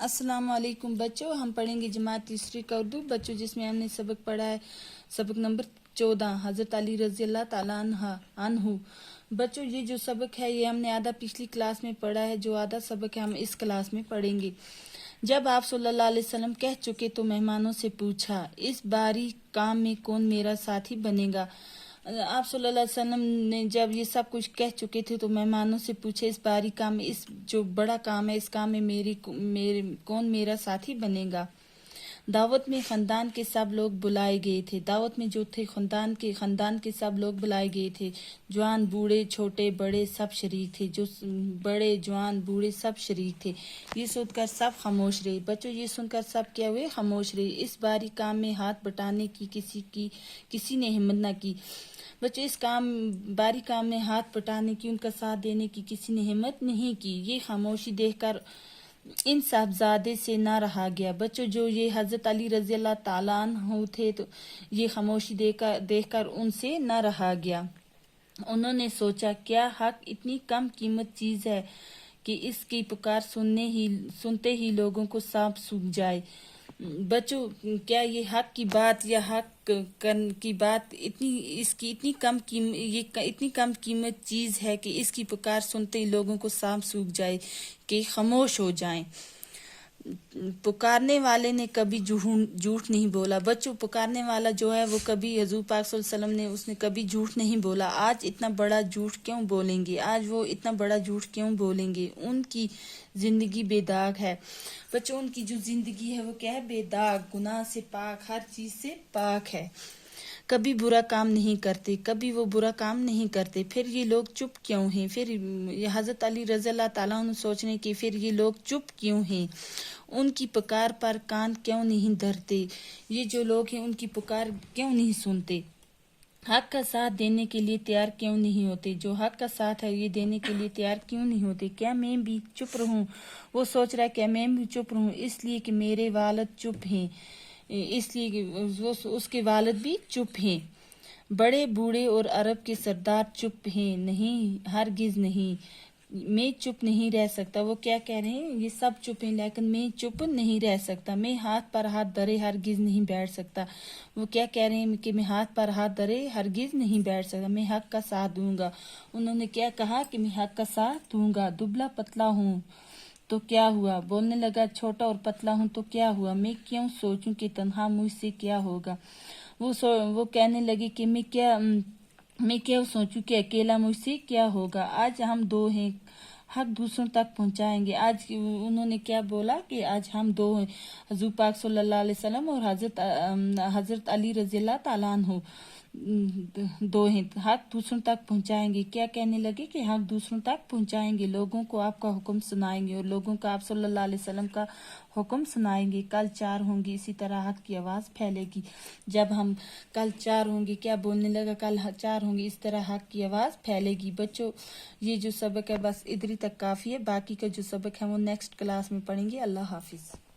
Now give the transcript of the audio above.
السلام علیکم بچوں، ہم پڑھیں گے جماعت تیسری کا اردو بچوں، جس میں ہم نے سبق پڑھا ہے سبق نمبر 14 حضرت علی رضی اللہ تعالیٰ عنہ۔ بچوں یہ جو سبق ہے یہ ہم نے آدھا پچھلی کلاس میں پڑھا ہے، جو آدھا سبق ہے ہم اس کلاس میں پڑھیں گے۔ جب آپ صلی اللہ علیہ وسلم کہہ چکے تو مہمانوں سے پوچھا، اس باری کام میں کون میرا ساتھی بنے گا؟ آپ صلی اللہ علیہ وسلم نے جب یہ سب کچھ کہہ چکے تھے تو مہمانوں سے پوچھے، اس باری کام میں، اس جو بڑا کام ہے، اس کام میں کون میرا ساتھی بنے گا؟ دعوت میں خاندان کے سب لوگ بلائے گئے تھے۔ دعوت میں جو تھے خاندان کے سب لوگ بلائے گئے تھے۔ جوان بوڑھے چھوٹے بڑے سب شریک تھے، جو بڑے جوان بوڑھے سب شریک تھے۔ یہ سن کر سب خاموش رہے۔ بچوں یہ سن کر سب کیا ہوئے؟ خاموش رہے۔ اس باری کام میں ہاتھ بٹانے کی کسی نے ہمت نہ کی۔ بچوں اس باری کام میں ہاتھ بٹانے کی، ان کا ساتھ دینے کی کسی نے ہمت نہیں کی۔ یہ خاموشی دیکھ کر ان صاحبزادے سے نہ رہا گیا۔ بچوں جو یہ حضرت علی رضی اللہ تعالیٰ عنہ تھے تو یہ خاموشی دیکھ کر ان سے نہ رہا گیا۔ انہوں نے سوچا، کیا حق اتنی کم قیمت چیز ہے کہ اس کی پکار سنتے ہی لوگوں کو سانپ سونکھ جائے؟ بچوں کیا یہ حق کی بات یا حق کی بات اتنی کم قیمت چیز ہے کہ اس کی پکار سنتے ہی لوگوں کو سانپ سونکھ جائے کہ خاموش ہو جائیں؟ پکارنے والے نے کبھی جھوٹ نہیں بولا۔ بچوں پکارنے والا جو ہے وہ کبھی حضور پاک صلی اللہ علیہ وسلم نے اس نے کبھی جھوٹ نہیں بولا۔ آج اتنا بڑا جھوٹ کیوں بولیں گے؟ آج وہ اتنا بڑا جھوٹ کیوں بولیں گے؟ ان کی زندگی بے داغ ہے۔ بچوں ان کی جو زندگی ہے وہ کیا ہے؟ بے داغ، گناہ سے پاک، ہر چیز سے پاک ہے۔ کبھی برا کام نہیں کرتے، کبھی وہ برا کام نہیں کرتے۔ پھر یہ لوگ چپ کیوں ہیں؟ پھر یہ حضرت علی رضی اللہ تعالیٰ عنہ سوچنے کہ پھر یہ لوگ چپ کیوں ہیں؟ ان کی پکار پر کان کیوں نہیں دھرتے؟ یہ جو لوگ ہیں ان کی پکار کیوں نہیں سنتے؟ حق کا ساتھ دینے کے لیے تیار کیوں نہیں ہوتے؟ جو حق کا ساتھ ہے یہ دینے کے لیے تیار کیوں نہیں ہوتے؟ کیا میں بھی چپ رہوں؟ وہ سوچ رہا ہے کہ میں بھی چپ رہوں اس لیے کہ میرے والد چپ ہیں، اس لیے کہ اس کے والد بھی چپ ہیں۔ بڑے بوڑھے اور عرب کے سردار چپ ہیں؟ نہیں، ہرگز نہیں، میں چپ نہیں رہ سکتا۔ وہ کیا کہہ رہے ہیں؟ یہ سب چپ ہیں لیکن میں چپ نہیں رہ سکتا، میں ہاتھ پر ہاتھ دھرے ہرگز نہیں بیٹھ سکتا۔ وہ کیا کہہ رہے ہیں کہ میں ہاتھ پر ہاتھ دھرے ہرگز نہیں بیٹھ سکتا، میں حق کا ساتھ دوں گا۔ انہوں نے کیا کہا کہ میں حق کا ساتھ دوں گا۔ دبلا پتلا ہوں تو کیا ہوا؟ بولنے لگا، چھوٹا اور پتلا ہوں تو کیا ہوا؟ میں کیوں سوچوں کہ تنہا مجھ سے کیا ہوگا؟ وہ کہنے لگے کہ میں کیا سوچوں کہ اکیلا مجھ سے کیا ہوگا؟ آج ہم دو ہیں، حق دوسروں تک پہنچائیں گے۔ آج انہوں نے کیا بولا کہ آج ہم دو ہیں، حضور پاک صلی اللہ علیہ وسلم اور حضرت علی رضی اللہ تعالیٰ عنہ دو ہیں، حق دوسروں تک پہنچائیں گے۔ کیا کہنے لگے کہ حق دوسروں تک پہنچائیں گے، لوگوں کو آپ کا حکم سنائیں گے اور لوگوں کا آپ صلی اللہ علیہ وسلم کا حکم سنائیں گے۔ کل 4 ہوں گی، اسی طرح حق کی آواز پھیلے گی۔ جب ہم کل 4 ہوں گے، کیا بولنے لگا؟ کل 4 ہوں گی، اس طرح حق کی آواز پھیلے گی۔ بچوں یہ جو سبق ہے بس ادھر ہی تک کافی ہے، باقی کا جو سبق ہے وہ نیکسٹ کلاس میں پڑھیں گے۔ اللہ حافظ۔